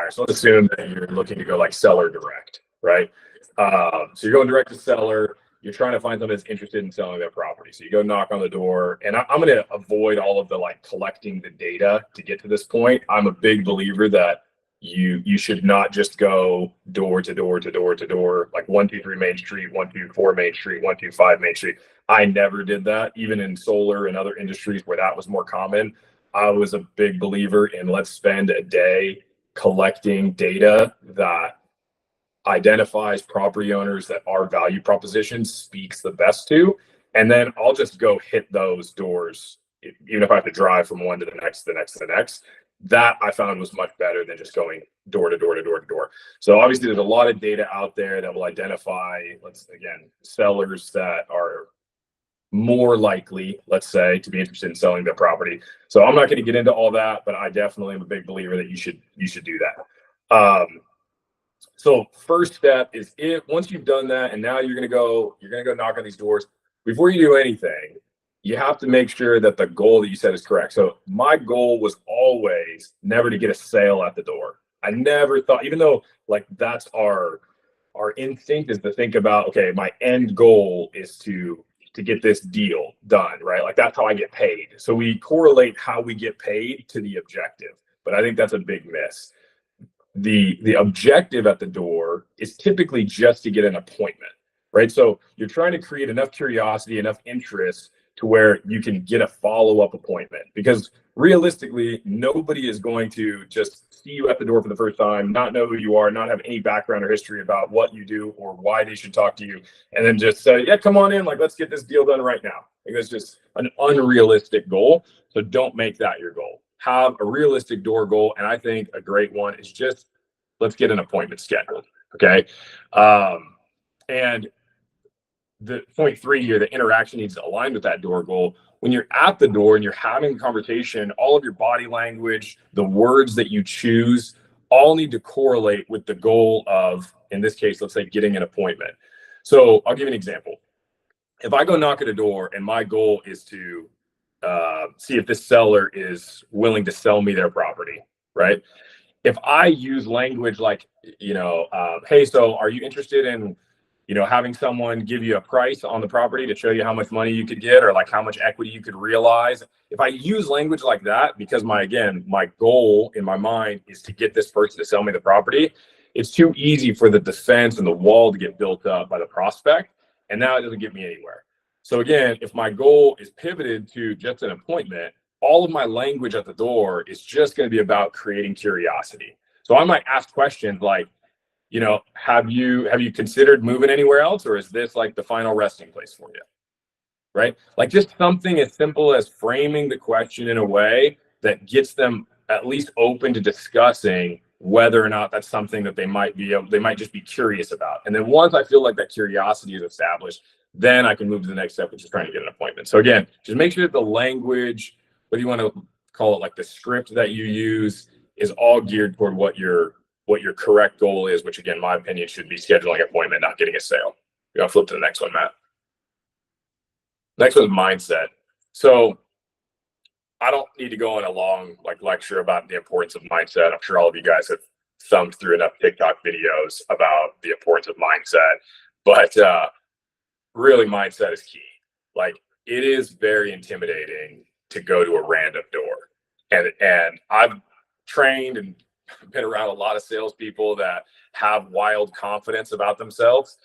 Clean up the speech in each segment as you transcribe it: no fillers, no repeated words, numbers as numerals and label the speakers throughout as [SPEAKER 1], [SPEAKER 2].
[SPEAKER 1] buyer. So let's assume that you're looking to go like seller direct, right? So you're going direct to seller. You're trying to find someone that's interested in selling their property. So you go knock on the door, and I'm going to avoid all of the like collecting the data to get to this point. I'm a big believer that you should not just go door to door to door to door, like 123 Main Street, 124 Main Street, 125 Main Street. I never did that, even in solar and other industries where that was more common. I was a big believer in let's spend a day collecting data that identifies property owners that our value proposition speaks the best to. And then I'll just go hit those doors, even if I have to drive from one to the next, to the next, to the next. That I found was much better than just going door to door to door to door. So obviously there's a lot of data out there that will identify, sellers that are more likely, let's say, to be interested in selling their property. So I'm not going to get into all that, but I definitely am a big believer that you should do that. So first step is once you've done that, and now you're gonna go knock on these doors. Before you do anything, you have to make sure that the goal that you set is correct. So my goal was always never to get a sale at the door. I never thought, even though like that's our instinct is to think about, okay, my end goal is to get this deal done, right? Like that's how I get paid. So we correlate how we get paid to the objective, but I think that's a big miss. The objective at the door is typically just to get an appointment, right? So you're trying to create enough curiosity, enough interest to where you can get a follow-up appointment, because realistically, nobody is going to just see you at the door for the first time, not know who you are, not have any background or history about what you do or why they should talk to you, and then just say, yeah, come on in, like, let's get this deal done right now. Like, that's just an unrealistic goal. So don't make that your goal. Have a realistic door goal. And I think a great one is just, let's get an appointment scheduled. Okay. And the point 3 here, the interaction needs to align with that door goal. When you're at the door and you're having a conversation, all of your body language, the words that you choose, all need to correlate with the goal of, in this case, let's say getting an appointment. So I'll give you an example. If I go knock at a door and my goal is to see if this seller is willing to sell me their property, right? If I use language like, hey, so are you interested in, having someone give you a price on the property to show you how much money you could get, or like how much equity you could realize? If I use language like that, because my goal in my mind is to get this person to sell me the property, it's too easy for the defense and the wall to get built up by the prospect. And now it doesn't get me anywhere. So again, if my goal is pivoted to just an appointment, all of my language at the door is just going to be about creating curiosity. So I might ask questions like, have you considered moving anywhere else, or is this like the final resting place for you? Right? Like just something as simple as framing the question in a way that gets them at least open to discussing whether or not that's something that they might just be curious about. And then once I feel like that curiosity is established, then I can move to the next step, which is trying to get an appointment. So again, just make sure that the language, whether you want to call it like the script that you use, is all geared toward what your correct goal is, which again, my opinion, should be scheduling an appointment, not getting a sale. You're gonna flip to the next one, Matt. Next one is mindset. So I don't need to go on a long lecture about the importance of mindset. I'm sure all of you guys have thumbed through enough TikTok videos about the importance of mindset, but really mindset is key. Like, it is very intimidating to go to a random door. And I've trained and been around a lot of salespeople that have wild confidence about themselves.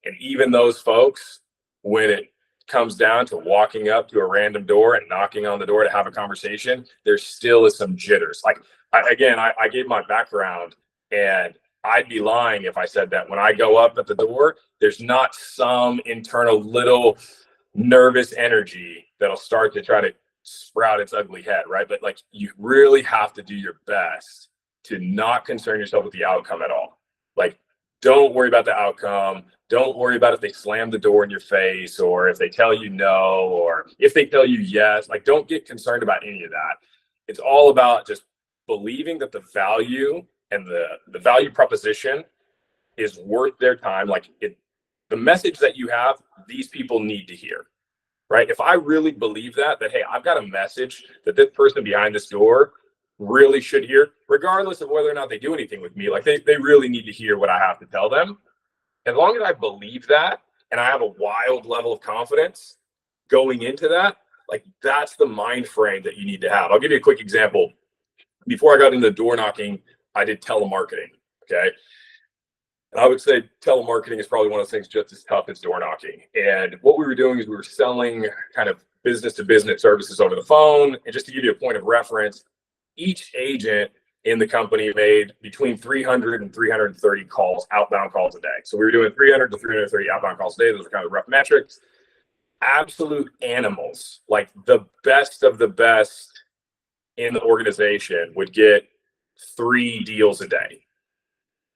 [SPEAKER 1] And even those folks, when it comes down to walking up to a random door and knocking on the door to have a conversation, there still is some jitters. Like, I gave my background, and I'd be lying if I said that when I go up at the door, there's not some internal little nervous energy that'll start to try to sprout its ugly head, right? But like, you really have to do your best to not concern yourself with the outcome at all. Like, don't worry about the outcome. Don't worry about if they slam the door in your face, or if they tell you no, or if they tell you yes. Like, don't get concerned about any of that. It's all about just believing that the value and the value proposition is worth their time. Like, the message that you have, these people need to hear, right? If I really believe that, hey, I've got a message that this person behind this door really should hear, regardless of whether or not they do anything with me. Like they really need to hear what I have to tell them. As long as I believe that and I have a wild level of confidence going into that, like that's the mind frame that you need to have. I'll give you a quick example. Before I got into door knocking, I did telemarketing. Okay. And I would say telemarketing is probably one of those things just as tough as door knocking. And what we were doing is we were selling kind of business to business services over the phone. And just to give you a point of reference, each agent in the company made between 300 and 330 calls, outbound calls a day. So we were doing 300 to 330 outbound calls a day. Those are kind of rough metrics. Absolute animals, like the best of the best in the organization would get 3 deals a day.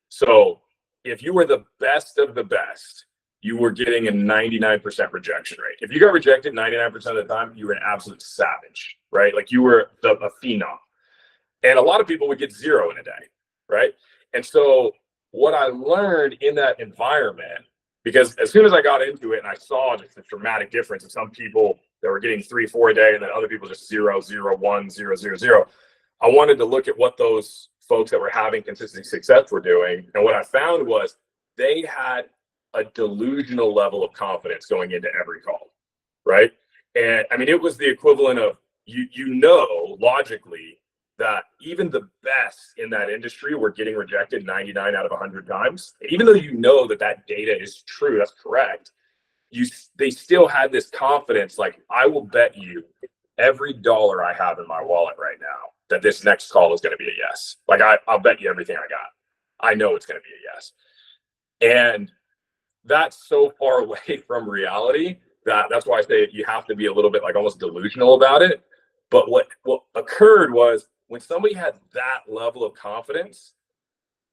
[SPEAKER 1] So if you were the best of the best, you were getting a 99% rejection rate. If you got rejected 99% of the time, you were an absolute savage, right? Like you were a phenom. And a lot of people would get 0 in a day, right? And so what I learned in that environment, because as soon as I got into it and I saw just the dramatic difference of some people that were getting 3, 4 a day and then other people just 0, 0, 1, 0, 0, 0, I wanted to look at what those folks that were having consistent success were doing. And what I found was they had a delusional level of confidence going into every call, right? And I mean, it was the equivalent of, you know, logically that even the best in that industry were getting rejected 99 out of 100 times. And even though you know that that data is true, that's correct, they still had this confidence, like, I will bet you every dollar I have in my wallet right now that this next call is going to be a yes. Like I'll bet you everything I got. I know it's going to be a yes. And that's so far away from reality that's why I say you have to be a little bit like almost delusional about it. But what occurred was when somebody had that level of confidence,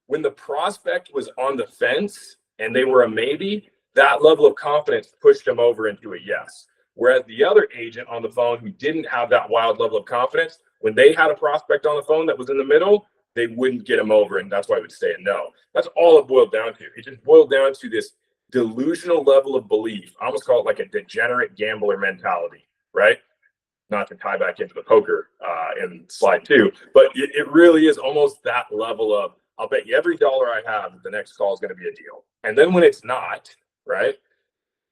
[SPEAKER 1] when the prospect was on the fence and they were a maybe, that level of confidence pushed them over into a yes. Whereas the other agent on the phone who didn't have that wild level of confidence, when they had a prospect on the phone that was in the middle, they wouldn't get them over. And that's why I would say a no. That's all it boiled down to. It just boiled down to this delusional level of belief. I almost call it like a degenerate gambler mentality, right? Not to tie back into the poker in slide 2, but it really is almost that level of, I'll bet you every dollar I have that the next call is going to be a deal. And then when it's not, right,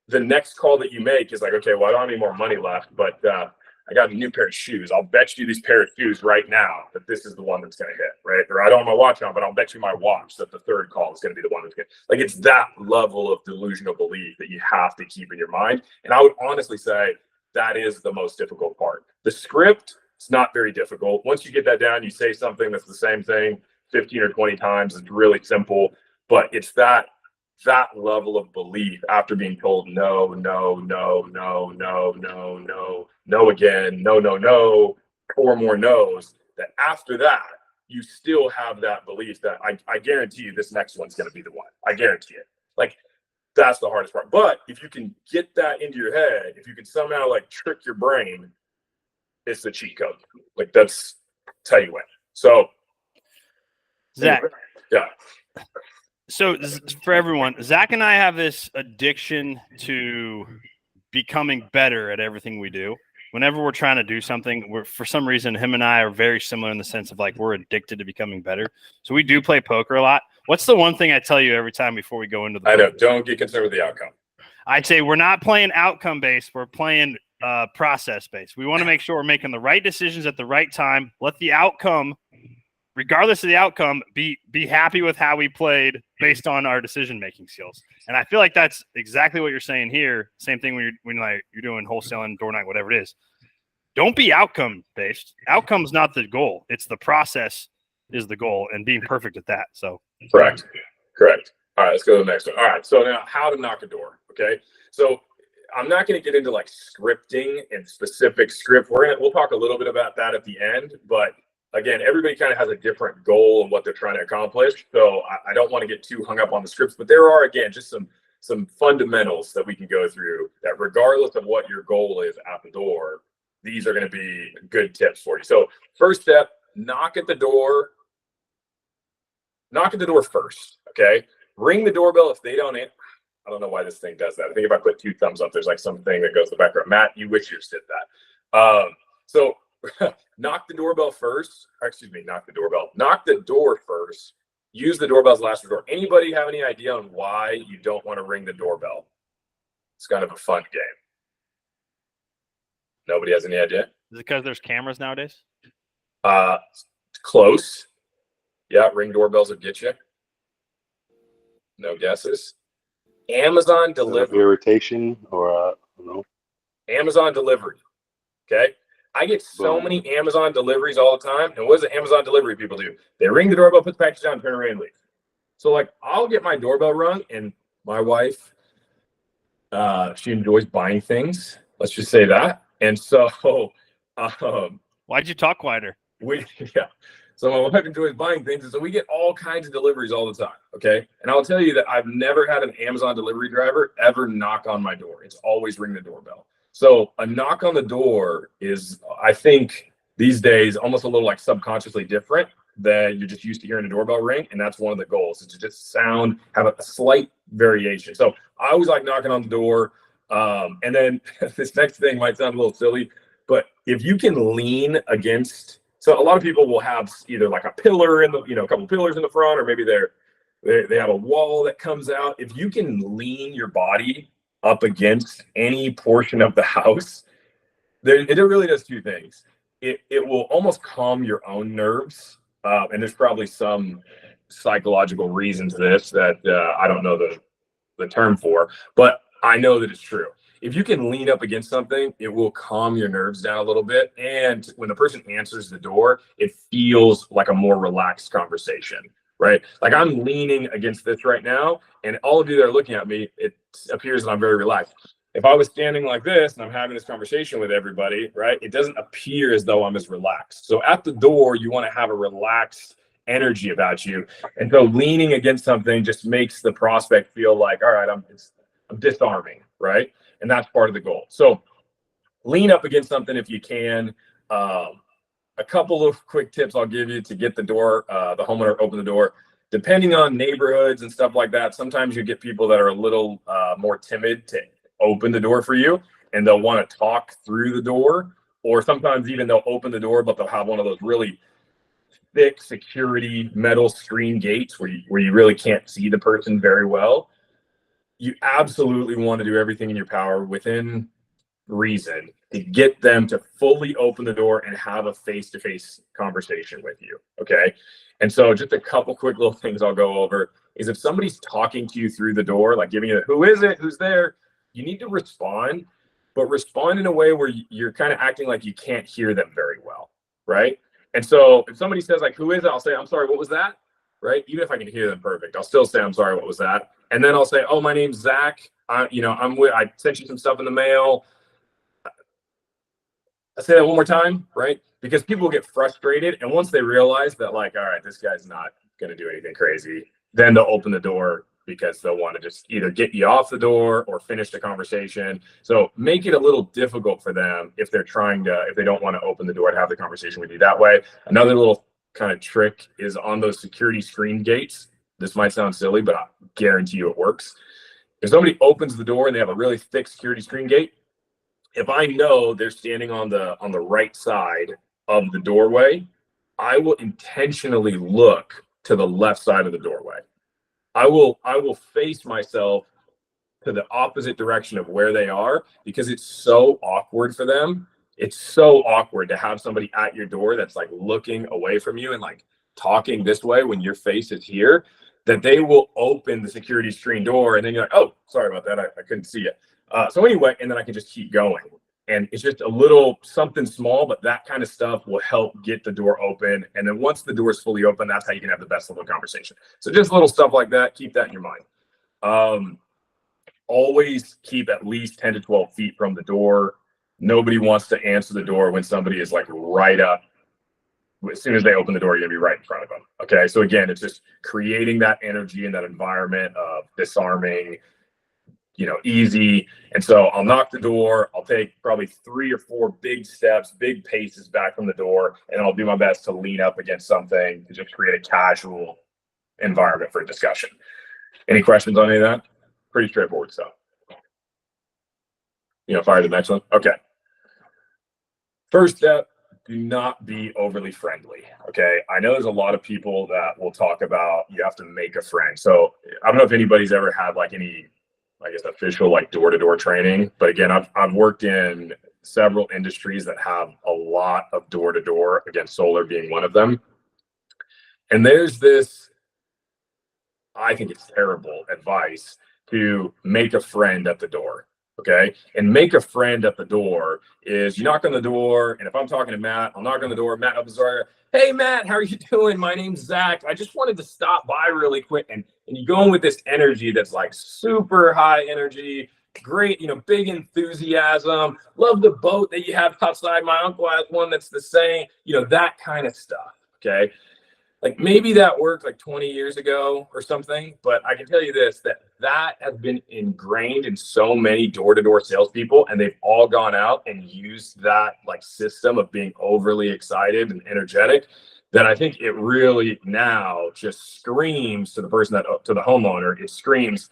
[SPEAKER 1] the next call that you make is like, okay, well, I don't have any more money left, but I got a new pair of shoes. I'll bet you these pair of shoes right now that this is the one that's going to hit, right? Or I don't have my watch on, but I'll bet you my watch that the third call is going to be the one that's going to, like, it's that level of delusional belief that you have to keep in your mind. And I would honestly say that is the most difficult part. The script, it's not very difficult. Once you get that down, you say something that's the same thing 15 or 20 times. It's really simple, but it's that level of belief after being told no, no, no, no, no, no, no, no again, no, no, no, 4 more no's, that after that, you still have that belief that I guarantee you this next one's going to be the one. I guarantee it. Like, that's the hardest part. But if you can get that into your head, if you can somehow like trick your brain, it's the cheat code. Like, that's how you win. So,
[SPEAKER 2] Zach.
[SPEAKER 1] Yeah.
[SPEAKER 2] So for everyone, Zach and I have this addiction to becoming better at everything we do. Whenever we're trying to do something, for some reason, him and I are very similar in the sense of like we're addicted to becoming better. So we do play poker a lot. What's the one thing I tell you every time before we go into the
[SPEAKER 1] I know, don't get concerned with the outcome.
[SPEAKER 2] I'd say we're not playing outcome based. We're playing process based. We want to make sure we're making the right decisions at the right time. Let the outcome, regardless of the outcome, be happy with how we played based on our decision-making skills. And I feel like that's exactly what you're saying here. Same thing when you're doing wholesaling, door night, whatever it is. Don't be outcome-based. Outcome's not the goal. It's the process is the goal, and being perfect at that. So
[SPEAKER 1] Correct. All right, let's go to the next one. All right, so now how to knock a door, okay? So I'm not going to get into like scripting and specific script. We'll talk a little bit about that at the end, but again, everybody kind of has a different goal and what they're trying to accomplish. So I don't want to get too hung up on the scripts, but there are, again, just some fundamentals that we can go through that regardless of what your goal is at the door, these are going to be good tips for you. So first step, knock at the door first, okay? Ring the doorbell if they don't answer. I don't know why this thing does that. I think if I put 2 thumbs up, there's like something that goes in the background. Matt, you wish you did that. So knock the doorbell first. Or excuse me, knock the doorbell. Knock the door first. Use the doorbell as last resort. Anybody have any idea on why you don't want to ring the doorbell? It's kind of a fun game. Nobody has any idea?
[SPEAKER 2] Is it because there's cameras nowadays?
[SPEAKER 1] Close. Yeah, ring doorbells will get you. No guesses. Amazon delivery.
[SPEAKER 3] Irritation or I don't know.
[SPEAKER 1] Amazon delivery. Okay. I get so many Amazon deliveries all the time. And what does the Amazon delivery people do? They ring the doorbell, put the package down, turn around and leave. So like I'll get my doorbell rung, and my wife, she enjoys buying things. Let's just say that. And so
[SPEAKER 2] Why'd you talk quieter?
[SPEAKER 1] Yeah. So my wife enjoys buying things, and so we get all kinds of deliveries all the time. Okay. And I'll tell you that I've never had an Amazon delivery driver ever knock on my door. It's always ring the doorbell. So a knock on the door is, I think these days, almost a little like subconsciously different than you're just used to hearing a doorbell ring. And that's one of the goals, is to just have a slight variation. So I always like knocking on the door. And then this next thing might sound a little silly, but if you can lean against, so a lot of people will have either like a pillar in the, a couple pillars in the front, or maybe they have a wall that comes out. If you can lean your body up against any portion of the house, it really does two things. It will almost calm your own nerves. And there's probably some psychological reason to this that I don't know the term for, but I know that it's true. If you can lean up against something, it will calm your nerves down a little bit. And when the person answers the door, it feels like a more relaxed conversation, right? Like I'm leaning against this right now, and all of you that are looking at me, it appears that I'm very relaxed. If I was standing like this and I'm having this conversation with everybody, right, it doesn't appear as though I'm as relaxed. So at the door, you want to have a relaxed energy about you. And so leaning against something just makes the prospect feel like, all right, I'm disarming, right? And that's part of the goal. So lean up against something if you can. A couple of quick tips I'll give you to get the homeowner open the door. Depending on neighborhoods and stuff like that, sometimes you get people that are a little more timid to open the door for you, and they'll want to talk through the door, or sometimes even they'll open the door, but they'll have one of those really thick security metal screen gates where you really can't see the person very well. You absolutely want to do everything in your power within reason to get them to fully open the door and have a face-to-face conversation with you. Okay. And so just a couple quick little things I'll go over is, if somebody's talking to you through the door, like giving you who is it, who's there, you need to respond, but respond in a way where you're kind of acting like you can't hear them very well. Right. And so if somebody says like, who is it? I'll say, I'm sorry, what was that? Right. Even if I can hear them perfect, I'll still say, I'm sorry, what was that? And then I'll say, oh, my name's Zach. I sent you some stuff in the mail. I say that one more time, right? Because people get frustrated. And once they realize that, like, all right, this guy's not going to do anything crazy, then they'll open the door, because they'll want to just either get you off the door or finish the conversation. So make it a little difficult for them if they don't want to open the door to have the conversation with you that way. Another little kind of trick is on those security screen gates. This might sound silly, but I guarantee you it works. If somebody opens the door and they have a really thick security screen gate, if I know they're standing on the right side of the doorway, I will intentionally look to the left side of the doorway. I will face myself to the opposite direction of where they are, because it's so awkward for them. It's so awkward to have somebody at your door that's like looking away from you and like talking this way when your face is here, that they will open the security screen door, and then you're like, oh, sorry about that, I couldn't see it. So anyway, and then I can just keep going. And it's just a little something small, but that kind of stuff will help get the door open. And then once the door is fully open, that's how you can have the best little conversation. So just little stuff like that, keep that in your mind. Always keep at least 10 to 12 feet from the door. Nobody wants to answer the door when somebody is like right up. As soon as they open the door, you're gonna be right in front of them. Okay, so again, it's just creating that energy and that environment of disarming, easy. And so I'll knock the door. I'll take probably 3 or 4 big steps, big paces back from the door, and I'll do my best to lean up against something to just create a casual environment for discussion. Any questions on any of that? Pretty straightforward stuff. Fire the next one. Okay. First step, do not be overly friendly. Okay. I know there's a lot of people that will talk about you have to make a friend. So I don't know if anybody's ever had like any, I guess, official like door-to-door training. But again, I've worked in several industries that have a lot of door-to-door, again, solar being one of them. And there's this, I think it's terrible advice to make a friend at the door. Okay. And make a friend at the door is you knock on the door. And if I'm talking to Matt, I'll knock on the door. Matt opens the door. Hey, Matt, how are you doing? My name's Zach. I just wanted to stop by really quick. And you go in with this energy that's like super high energy, great, big enthusiasm. Love the boat that you have outside. My uncle has one that's the same, that kind of stuff. Okay. Like maybe that worked like 20 years ago or something, but I can tell you this, that has been ingrained in so many door-to-door salespeople, and they've all gone out and used that like system of being overly excited and energetic, that I think it really now just screams to the person to the homeowner, it screams,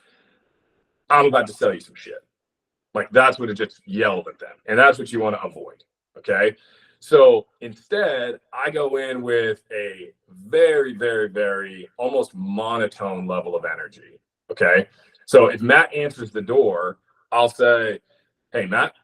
[SPEAKER 1] I'm about to sell you some shit. Like that's what it just yelled at them. And that's what you want to avoid. Okay. So instead, I go in with a very, very, very almost monotone level of energy. Okay. So if Matt answers the door, I'll say, hey, Matt,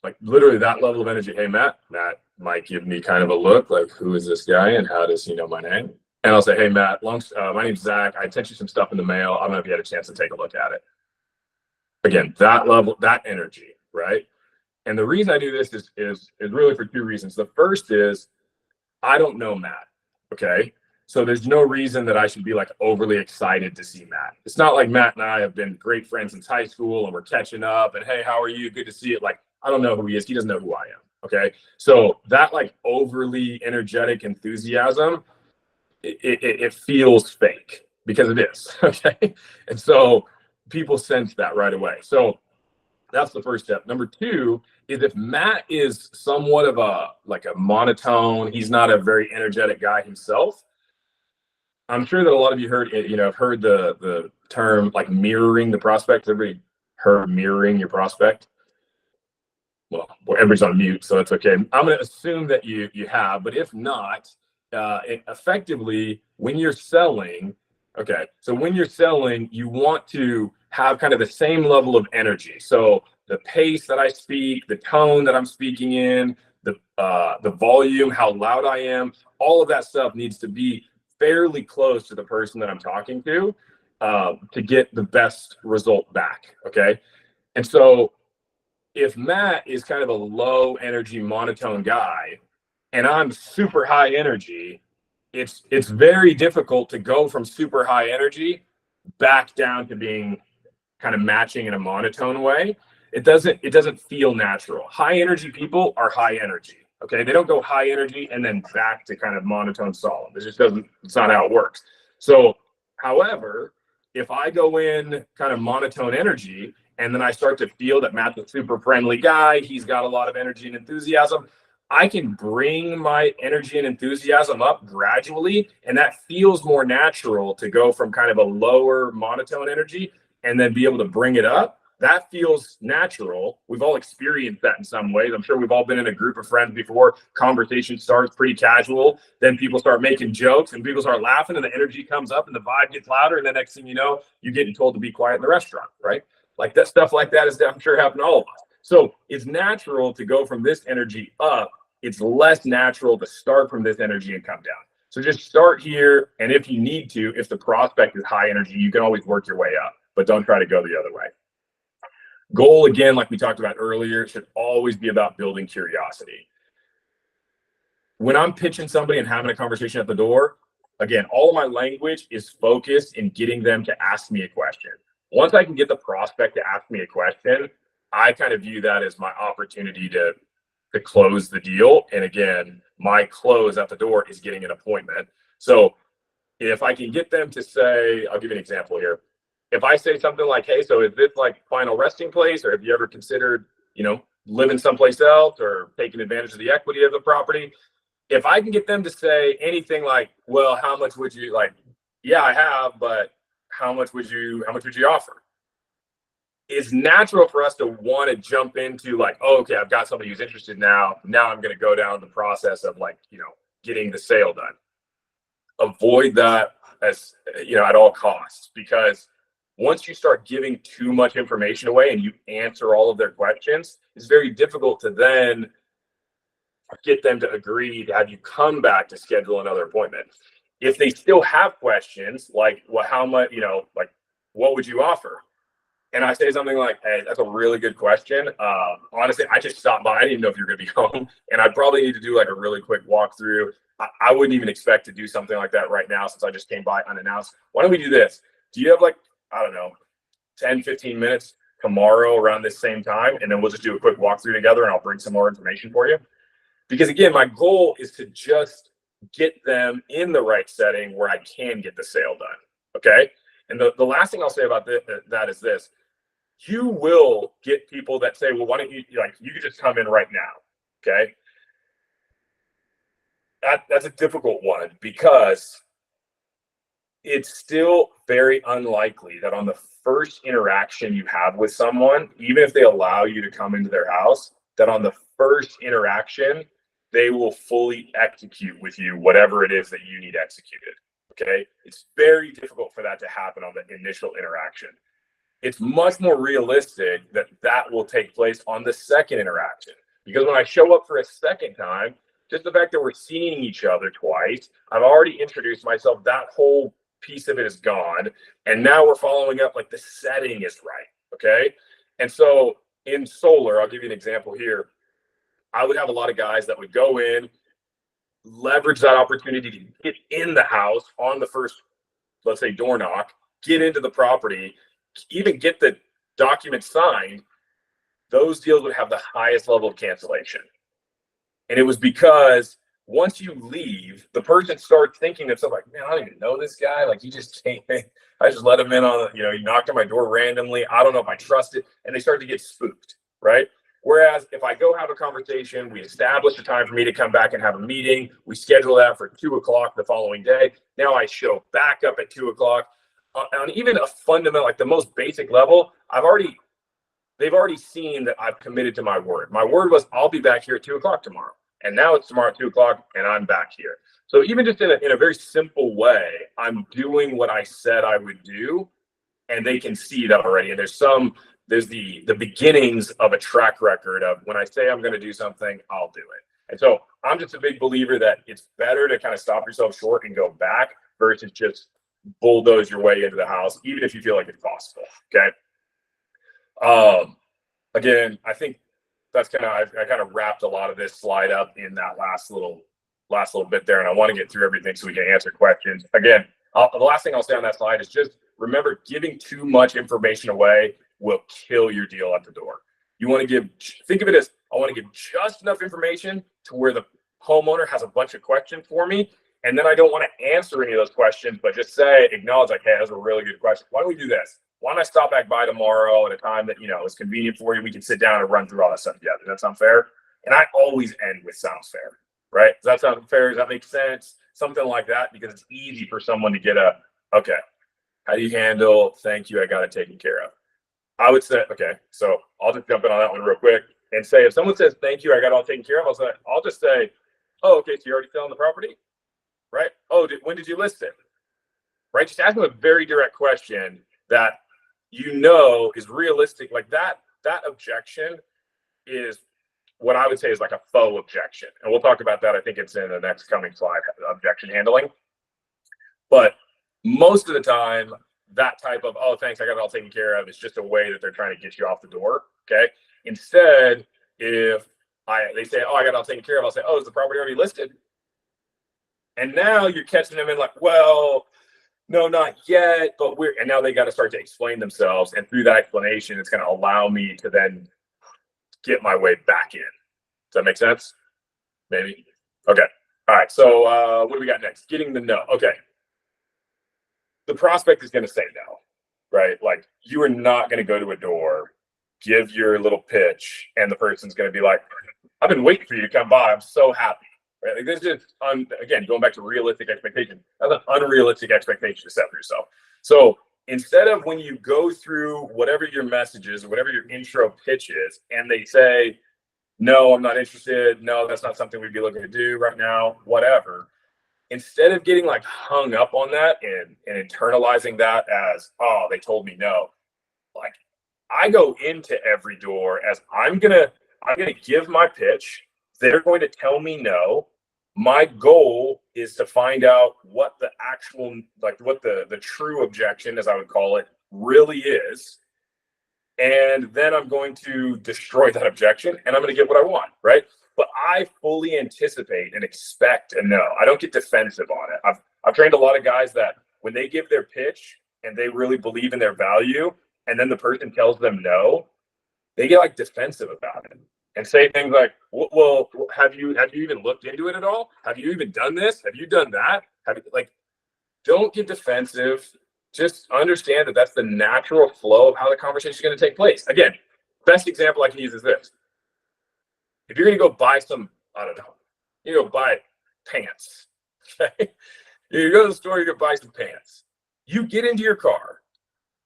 [SPEAKER 1] like literally that level of energy. Hey, Matt. Matt might give me kind of a look like, who is this guy and how does he know my name? And I'll say, hey, Matt, my name's Zach. I sent you some stuff in the mail. I don't know if you had a chance to take a look at it. Again, that level, that energy, right? And the reason I do this is really for two reasons. The first is I don't know Matt. Okay. So there's no reason that I should be like overly excited to see Matt. It's not like Matt and I have been great friends since high school and we're catching up and hey, how are you? Good to see it. Like, I don't know who he is. He doesn't know who I am. Okay. So that like overly energetic enthusiasm, it feels fake because it is. Okay. And so people sense that right away. So that's the first step. Number two is if Matt is somewhat of a monotone, he's not a very energetic guy himself. I'm sure that a lot of you heard, have heard the term like mirroring the prospect. Everybody heard mirroring your prospect? Well, everybody's on mute, so that's okay. I'm going to assume that you have, but if not, effectively, when you're selling, okay, so when you're selling, you want to have kind of the same level of energy. So the pace that I speak, the tone that I'm speaking in, the volume, how loud I am, all of that stuff needs to be fairly close to the person that I'm talking to get the best result back. Okay, and so if Matt is kind of a low energy monotone guy and I'm super high energy, it's very difficult to go from super high energy back down to being kind of matching in a monotone way. It doesn't feel natural. High energy people are high energy. Okay. They don't go high energy and then back to kind of monotone solemn. It's not how it works. So, however, if I go in kind of monotone energy and then I start to feel that Matt's a super friendly guy, he's got a lot of energy and enthusiasm, I can bring my energy and enthusiasm up gradually, and that feels more natural to go from kind of a lower monotone energy and then be able to bring it up. That feels natural. We've all experienced that in some ways. I'm sure we've all been in a group of friends before. Conversation starts pretty casual. Then people start making jokes and people start laughing and the energy comes up and the vibe gets louder. And the next thing you know, you're getting told to be quiet in the restaurant, right? Like that stuff like that is, I'm sure, happened to all of us. So it's natural to go from this energy up. It's less natural to start from this energy and come down. So just start here. And if you need to, if the prospect is high energy, you can always work your way up, but don't try to go the other way. Goal, again, like we talked about earlier, should always be about building curiosity. When I'm pitching somebody and having a conversation at the door, again, all of my language is focused in getting them to ask me a question. Once I can get the prospect to ask me a question, I kind of view that as my opportunity to close the deal. And again, my close at the door is getting an appointment. So if I can get them to say, I'll give you an example here. If I say something like, hey, so is this like final resting place, or have you ever considered, living someplace else or taking advantage of the equity of the property? If I can get them to say anything like, well, how much would you like? Yeah, I have, but how much would you offer? it's natural for us to want to jump into like, oh, okay, I've got somebody who's interested now. Now I'm going to go down the process of like, getting the sale done. Avoid that as, at all costs, because once you start giving too much information away and you answer all of their questions, it's very difficult to then get them to agree to have you come back to schedule another appointment. If they still have questions like, well, how much, like, what would you offer? And I say something like, hey, that's a really good question. Honestly, I just stopped by. I didn't know if you were going to be home. And I probably need to do like a really quick walkthrough. I wouldn't even expect to do something like that right now since I just came by unannounced. Why don't we do this? Do you have like, I don't know, 10, 15 minutes tomorrow around this same time? And then we'll just do a quick walkthrough together and I'll bring some more information for you. Because again, my goal is to just get them in the right setting where I can get the sale done. Okay. And the last thing I'll say about that is this. You will get people that say, well, why don't you could just come in right now. Okay. That's a difficult one because it's still very unlikely that on the first interaction you have with someone, even if they allow you to come into their house, that on the first interaction, they will fully execute with you whatever it is that you need executed. Okay. It's very difficult for that to happen on the initial interaction. It's much more realistic that that will take place on the second interaction. Because when I show up for a second time, just the fact that we're seeing each other twice, I've already introduced myself, that whole piece of it is gone. And now we're following up like the setting is right. Okay. And so in solar, I'll give you an example here. I would have a lot of guys that would go in, leverage that opportunity to get in the house on the first, let's say, door knock, get into the property, even get the document signed. Those deals would have the highest level of cancellation. And it was because once you leave, the person starts thinking to themselves like, man, I don't even know this guy. Like, he just came in. I just let him in on, he knocked on my door randomly. I don't know if I trust it. And they start to get spooked, right? Whereas if I go have a conversation, we establish a time for me to come back and have a meeting. We schedule that for 2:00 the following day. Now I show back up at 2:00. On even a fundamental, like the most basic level, they've already seen that I've committed to my word. My word was I'll be back here at 2:00 tomorrow. And now it's tomorrow at 2:00 and I'm back here. So even just in a very simple way, I'm doing what I said I would do, and they can see that already. And there's the beginnings of a track record of when I say I'm going to do something, I'll do it. And so I'm just a big believer that it's better to kind of stop yourself short and go back versus just bulldoze your way into the house, even if you feel like it's possible. Okay. Again, I think that's I kind of wrapped a lot of this slide up in that last little bit there. And I want to get through everything so we can answer questions. Again, the last thing I'll say on that slide is just remember, giving too much information away will kill your deal at the door. You want to think of it as, I want to give just enough information to where the homeowner has a bunch of questions for me. And then I don't want to answer any of those questions, but just acknowledge like, hey, that's a really good question. Why don't we do this? Why don't I stop back by tomorrow at a time that, is convenient for you? We can sit down and run through all that stuff together. Does that sound fair? And I always end with sounds fair, right? Does that sound fair? Does that make sense? Something like that, because it's easy for someone to get okay, how do you handle, thank you, I got it taken care of? I would say, okay, so I'll just jump in on that one real quick and say, if someone says, thank you, I got it all taken care of, I'll just say, oh, okay, so you're already selling the property? Right? Oh, when did you list it? Right? Just ask them a very direct question that is realistic. Like that objection is what I would say is like a faux objection. And we'll talk about that. I think it's in the next coming slide, objection handling. But most of the time, that type of, oh, thanks, I got it all taken care of, is just a way that they're trying to get you off the door. Okay. Instead, if they say, oh, I got it all taken care of, I'll say, oh, is the property already listed? And now you're catching them in like, well, no, not yet, but and now they got to start to explain themselves. And through that explanation, it's going to allow me to then get my way back in. Does that make sense? Maybe. Okay. All right. So what do we got next? Getting the no. Okay. The prospect is going to say no, right? Like, you are not going to go to a door, give your little pitch, and the person's going to be like, I've been waiting for you to come by. I'm so happy. Right? Like, this is again, going back to realistic expectation. That's an unrealistic expectation to set for yourself. So instead of when you go through whatever your message is, or whatever your intro pitch is, and they say, no, I'm not interested. No, that's not something we'd be looking to do right now, whatever. Instead of getting like hung up on that and internalizing that as, oh, they told me no, like I go into every door as I'm gonna give my pitch. They're going to tell me no. My goal is to find out what the actual, like what the true objection, as I would call it, really is. And then I'm going to destroy that objection and I'm going to get what I want, right? But I fully anticipate and expect a no. I don't get defensive on it. I've trained a lot of guys that when they give their pitch and they really believe in their value, and then the person tells them no, they get like defensive about it and say things like, well, have you even looked into it at all? Have you even done this? Have you done that? Have you, like, don't get defensive. Just understand that that's the natural flow of how the conversation is going to take place. Again, best example I can use is this. If you're going to go buy some, I don't know, you go buy pants, okay? You go to the store, you go buy some pants. You get into your car.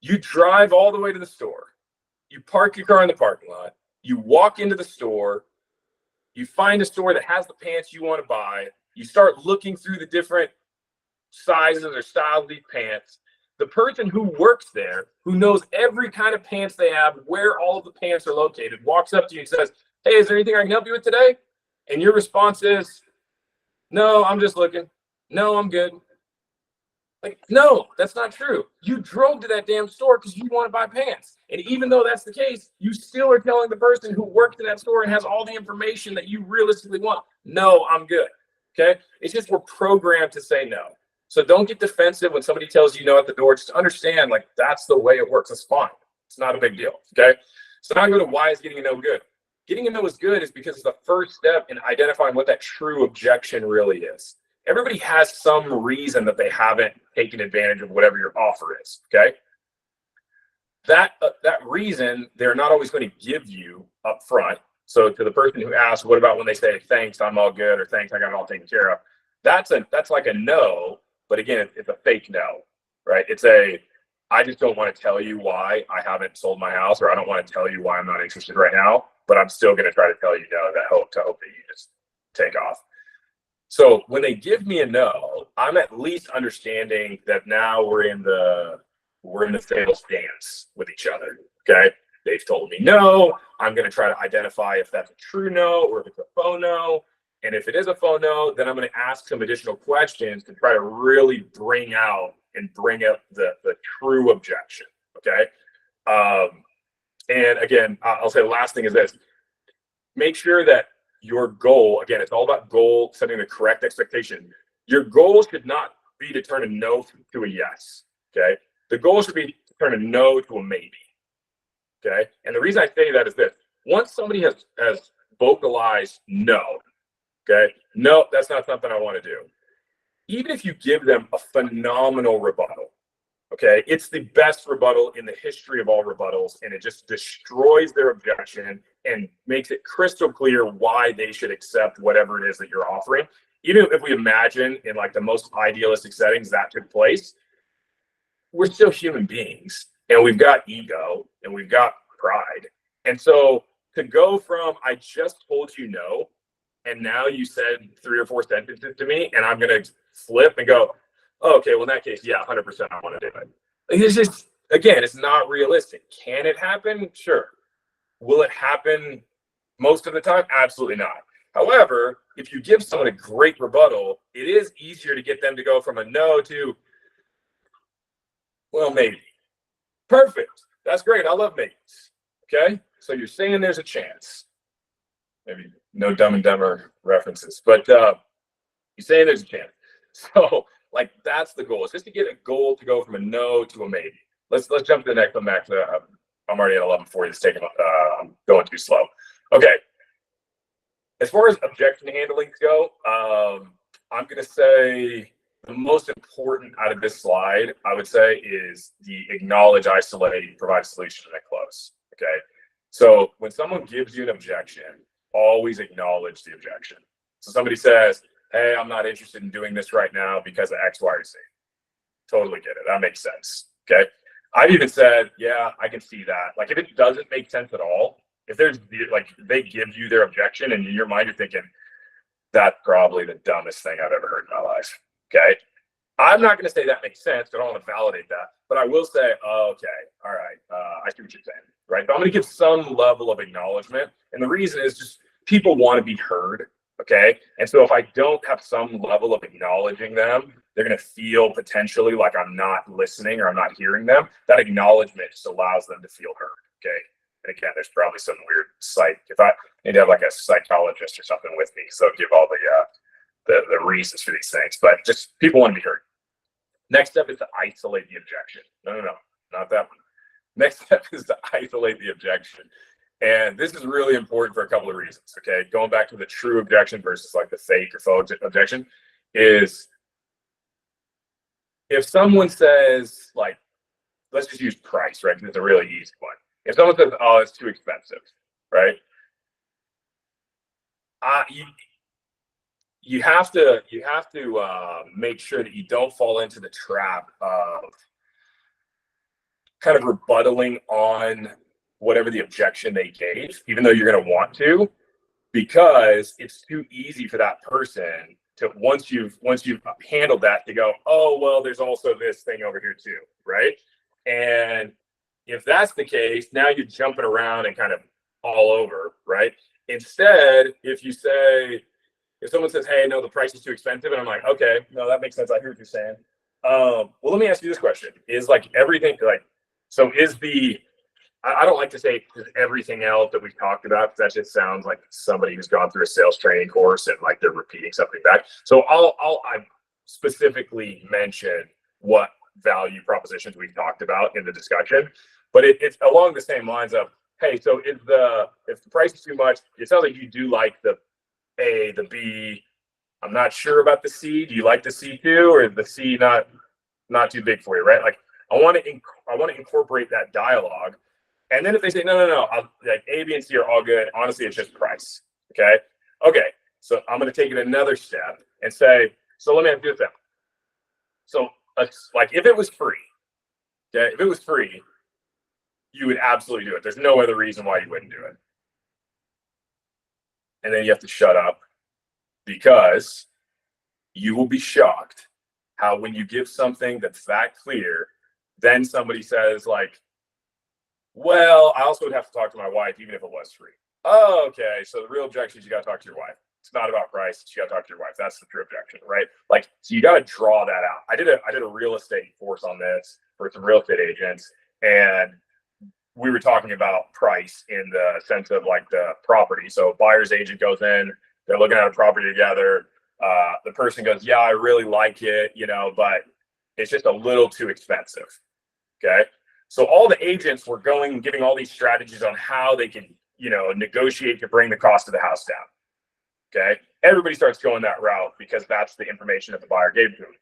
[SPEAKER 1] You drive all the way to the store. You park your car in the parking lot. You walk into the store. You find a store that has the pants you want to buy. You start looking through the different sizes or styles of these pants. The person who works there, who knows every kind of pants they have, where all of the pants are located, walks up to you and says, hey, is there anything I can help you with today? And your response is, no, I'm just looking. No, I'm good. Like, no, that's not true. You drove to that damn store because you want to buy pants. And even though that's the case, you still are telling the person who worked in that store and has all the information that you realistically want, no, I'm good. Okay? It's just we're programmed to say no. So don't get defensive when somebody tells you no at the door. Just understand, like, that's the way it works. It's fine. It's not a big deal. Okay? So now I go to why is getting a no good? Getting a no is good is because it's the first step in identifying what that true objection really is. Everybody has some reason that they haven't taken advantage of whatever your offer is, okay? That reason, they're not always going to give you up front. So to the person who asks, what about when they say, thanks, I'm all good, or thanks, I got it all taken care of? That's like a no, but again, it's a fake no, right? It's I just don't want to tell you why I haven't sold my house, or I don't want to tell you why I'm not interested right now, but I'm still going to try to tell you no, to hope that you just take off. So when they give me a no, I'm at least understanding that now we're in the sales dance with each other. Okay. They've told me no. I'm going to try to identify if that's a true no or if it's a faux no. And if it is a faux no, then I'm going to ask some additional questions to try to really bring up the true objection. Okay. And again, I'll say the last thing is this: make sure that your goal, again, it's all about goal, setting the correct expectation. Your goal should not be to turn a no to a yes, okay? The goal should be to turn a no to a maybe, okay? And the reason I say that is this: once somebody has vocalized no, okay, no, that's not something I want to do. Even if you give them a phenomenal rebuttal, okay, it's the best rebuttal in the history of all rebuttals, and it just destroys their objection and makes it crystal clear why they should accept whatever it is that you're offering. Even if we imagine in like the most idealistic settings that took place, we're still human beings, and we've got ego and we've got pride. And so to go from I just told you no, and now you said 3 or 4 sentences to me, and I'm going to flip and go, oh, okay, well, in that case, yeah, 100% I want to do it. Like, it's just, again, it's not realistic. Can it happen? Sure. Will it happen most of the time? Absolutely not. However, if you give someone a great rebuttal, it is easier to get them to go from a no to, well, maybe. Perfect. That's great. I love maybes. Okay? So you're saying there's a chance. Maybe no Dumb and Dumber references, but you're saying there's a chance. So, like, that's the goal. It's just to get a goal to go from a no to a maybe. Let's jump to the next one, Max. I'm already at 11:40. It's taking. I'm going too slow. Okay. As far as objection handling go, I'm going to say the most important out of this slide, I would say, is the acknowledge, isolate, provide a solution, and then close. Okay. So when someone gives you an objection, always acknowledge the objection. So somebody says, hey, I'm not interested in doing this right now because of X, Y, or Z. Totally get it. That makes sense. Okay. I've even said, yeah, I can see that. Like, if it doesn't make sense at all, if there's like they give you their objection and in your mind you're thinking, that's probably the dumbest thing I've ever heard in my life. Okay. I'm not going to say that makes sense. I don't want to validate that, but I will say, oh, okay, all right, I see what you're saying, right? But I'm going to give some level of acknowledgement, and the reason is just people want to be heard, okay? And so if I don't have some level of acknowledging them, they're going to feel potentially like I'm not listening or I'm not hearing them. That acknowledgement just allows them to feel heard, okay? And again, there's probably some weird if I need to have like a psychologist or something with me, so give all the reasons for these things, but just people want to be heard. Next step is to isolate the objection. No, not that one. Next step is to isolate the objection. And this is really important for a couple of reasons, okay? Going back to the true objection versus like the fake or faux objection is if someone says, like, let's just use price, right? Because it's a really easy one. If someone says, oh, it's too expensive, right? You have to make sure that you don't fall into the trap of kind of rebuttaling on whatever the objection they gave, even though you're going to want to, because it's too easy for that person to once you've handled that to go, oh well, there's also this thing over here too, right? And if that's the case, now you're jumping around and kind of all over, right? Instead, if someone says, hey, no, the price is too expensive, and I'm like, okay, no, that makes sense. I hear what you're saying. Well, let me ask you this question. Is like everything like, so is I don't like to say everything else that we've talked about, because that just sounds like somebody who's gone through a sales training course and like they're repeating something back. So I specifically mention what value propositions we've talked about in the discussion, but it's along the same lines of, hey, so if the price is too much, it sounds like you do like the A, the B. I'm not sure about the C. Do you like the C too, or is the C not too big for you, right? Like I want to incorporate that dialogue, and then if they say no, like A, B, and C are all good. Honestly, it's just price. Okay. So I'm going to take it another step and say, so let me ask you this. So like if it was free, okay, if it was free, you would absolutely do it. There's no other reason why you wouldn't do it. And then you have to shut up, because you will be shocked how when you give something that's that clear, then somebody says like, well, I also would have to talk to my wife even if it was free. Oh, okay. So the real objection is you got to talk to your wife. It's not about price. You got to talk to your wife. That's the true objection, right? Like, so you got to draw that out. I did a real estate course on this for some real estate agents, and we were talking about price in the sense of like the property. So buyer's agent goes in, they're looking at a property together. The person goes, yeah, I really like it, but it's just a little too expensive. Okay. So all the agents were giving all these strategies on how they can, negotiate to bring the cost of the house down. Okay. Everybody starts going that route because that's the information that the buyer gave to them.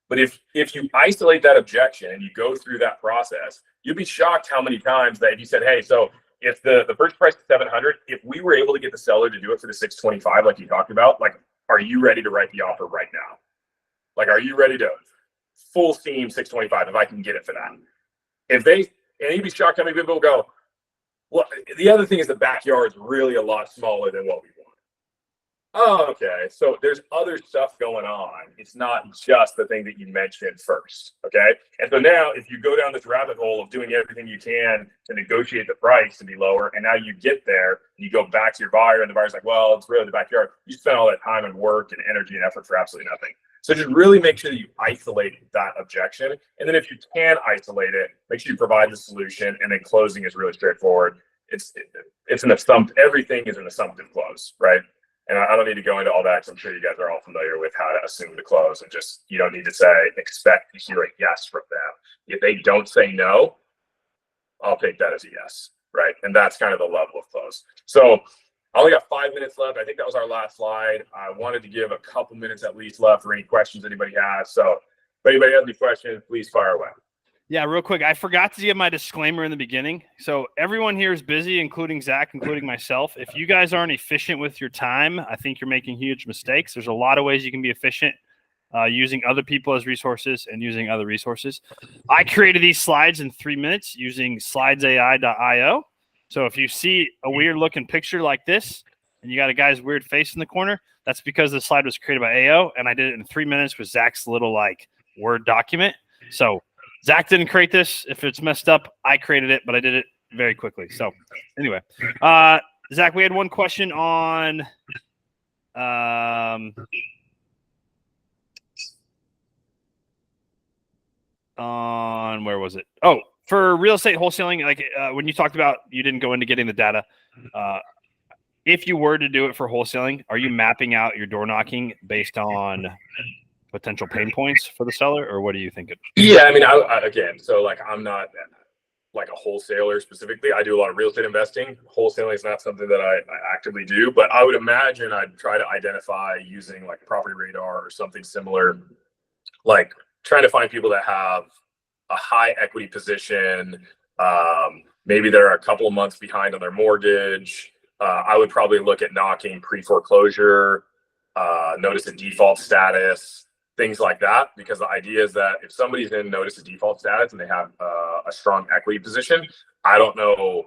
[SPEAKER 1] But if you isolate that objection and you go through that process, you'd be shocked how many times that you said, hey, so if the first price is $700, if we were able to get the seller to do it for the $625, like you talked about, like, are you ready to write the offer right now? Like, are you ready to full steam $625 if I can get it for that? And you'd be shocked how many people go, well, the other thing is the backyard is really a lot smaller than what we want. Oh, okay. So there's other stuff going on. It's not just the thing that you mentioned first. Okay. And so now if you go down this rabbit hole of doing everything you can to negotiate the price to be lower, and now you get there and you go back to your buyer and the buyer's like, well, it's really the backyard. You spent all that time and work and energy and effort for absolutely nothing. So just really make sure that you isolate that objection. And then if you can isolate it, make sure you provide the solution. And then closing is really straightforward. It's an assumptive, everything is an assumptive close, right? And I don't need to go into all that because I'm sure you guys are all familiar with how to assume the close, and just, you don't need to say, expect to hear a yes from them. If they don't say no, I'll take that as a yes, right? And that's kind of the level of close. So I only got 5 minutes left. I think that was our last slide. I wanted to give a couple minutes at least left for any questions anybody has. So if anybody has any questions, please fire away.
[SPEAKER 2] Yeah, real quick. I forgot to give my disclaimer in the beginning. So everyone here is busy, including Zach, including myself. If you guys aren't efficient with your time, I think you're making huge mistakes. There's a lot of ways you can be efficient. using other people as resources and using other resources. I created these slides in 3 minutes using slidesai.io. So if you see a weird looking picture like this and you got a guy's weird face in the corner, that's because the slide was created by AO, and I did it in 3 minutes with Zach's little like Word document. So Zach didn't create this. If it's messed up, I created it, but I did it very quickly. So anyway, Zach, we had one question on where was it? Oh, for real estate wholesaling, like when you talked about you didn't go into getting the data. If you were to do it for wholesaling, are you mapping out your door knocking based on potential pain points for the seller, or what are you thinking?
[SPEAKER 1] Yeah, I mean, again, so like I'm not like a wholesaler specifically. I do a lot of real estate investing. Wholesaling is not something that I actively do, but I would imagine I'd try to identify using like Property Radar or something similar, like trying to find people that have a high equity position. Maybe they're a couple of months behind on their mortgage. I would probably look at knocking pre-foreclosure, notice of default status, things like that, because the idea is that if somebody's in notice of default status and they have a strong equity position, I don't know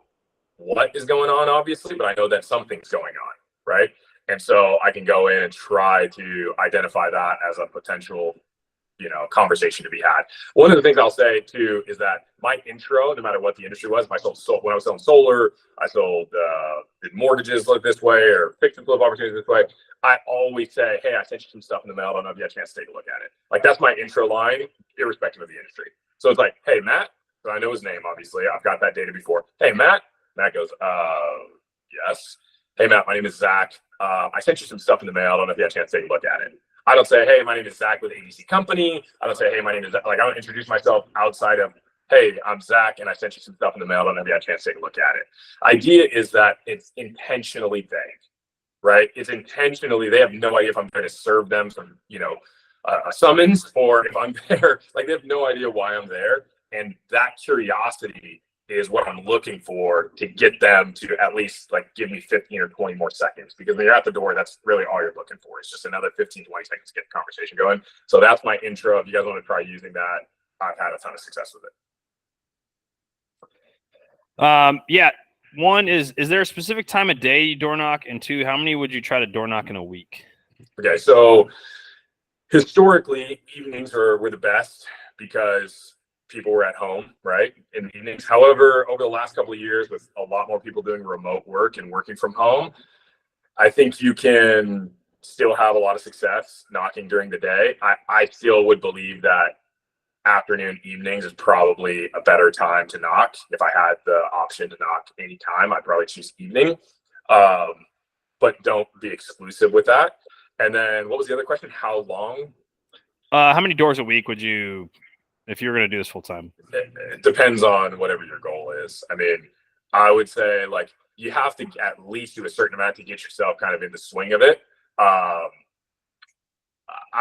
[SPEAKER 1] what is going on, obviously, but I know that something's going on, right? And so I can go in and try to identify that as a potential, conversation to be had. One of the things I'll say too is that my intro, no matter what the industry was, when I was selling solar, I sold did mortgages look this way or fixed and flip opportunities this way. I always say, hey, I sent you some stuff in the mail. I don't know if you had a chance to take a look at it. Like that's my intro line, irrespective of the industry. So it's like, hey, Matt, so I know his name, obviously. I've got that data before. Hey, Matt. Matt goes, yes. Hey, Matt, my name is Zach. I sent you some stuff in the mail. I don't know if you had a chance to take a look at it. I don't say, hey, my name is Zach with ABC Company. I don't say, hey, my name is Zach. Like, I don't introduce myself outside of, hey, I'm Zach, and I sent you some stuff in the mail. I don't know if you had a chance to take a look at it. Idea is that it's intentionally vague, right? It's intentionally, they have no idea if I'm there to serve them some, a summons, or if I'm there, like they have no idea why I'm there. And that curiosity is what I'm looking for to get them to at least like give me 15 or 20 more seconds, because when you're at the door, that's really all you're looking for. It's just another 15, 20 seconds to get the conversation going. So that's my intro. If you guys want to try using that, I've had a ton of success with it.
[SPEAKER 2] Yeah. One is there a specific time of day you door knock? And two, how many would you try to door knock in a week?
[SPEAKER 1] Okay. So historically, evenings were the best because people were at home, right, in the evenings. However, over the last couple of years, with a lot more people doing remote work and working from home, I think you can still have a lot of success knocking during the day. I still would believe that afternoon, evenings is probably a better time to knock. If I had the option to knock anytime, I'd probably choose evening. But don't be exclusive with that. And then what was the other question? How long?
[SPEAKER 2] How many doors a week would you, if you were going to do this full time?
[SPEAKER 1] It depends on whatever your goal is. I mean, I would say like you have to at least do a certain amount to get yourself kind of in the swing of it. I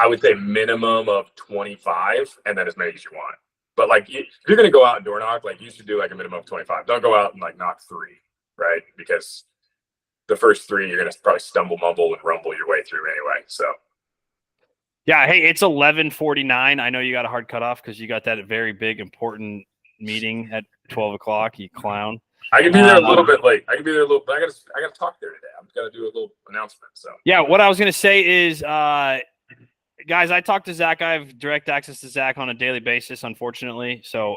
[SPEAKER 1] would say minimum of 25 and then as many as you want. But like if you're going to go out and door knock, like you should do like a minimum of 25. Don't go out and like knock 3, right? Because the first 3, you're going to probably stumble, mumble, and rumble your way through anyway. So.
[SPEAKER 2] Yeah. Hey, it's 11:49. I know you got a hard cutoff because you got that very big, important meeting at 12 o'clock, you clown.
[SPEAKER 1] I can be there a little bit late. I can be there a little, but I got to talk there today. I'm going to do a little announcement. So.
[SPEAKER 2] Yeah. What I was going to say is, guys, I talk to Zach. I have direct access to Zach on a daily basis, unfortunately. So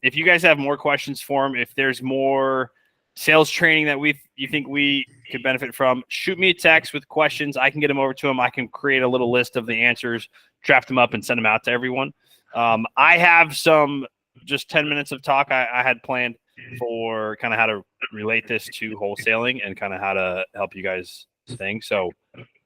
[SPEAKER 2] if you guys have more questions for him, if there's more sales training that you think we could benefit from, shoot me a text with questions. I can get them over to him. I can create a little list of the answers, draft them up, and send them out to everyone. I have some just 10 minutes of talk I had planned for kind of how to relate this to wholesaling and kind of how to help you guys think. So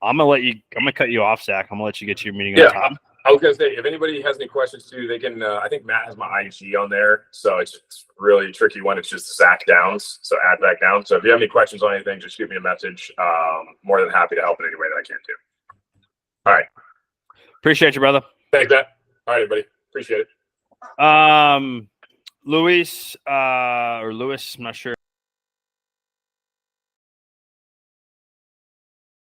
[SPEAKER 2] I'm gonna cut you off, Zach. I'm gonna let you get your meeting on time.
[SPEAKER 1] I was gonna say, if anybody has any questions too, they can. I think Matt has my IG on there, so it's really tricky when it's just Zach Downs. So add Zach Downs. So if you have any questions on anything, just shoot me a message. More than happy to help in any way that I can too. All right.
[SPEAKER 2] Appreciate you, brother.
[SPEAKER 1] Thanks, Matt. All right, everybody. Appreciate it.
[SPEAKER 2] Luis, I'm not sure.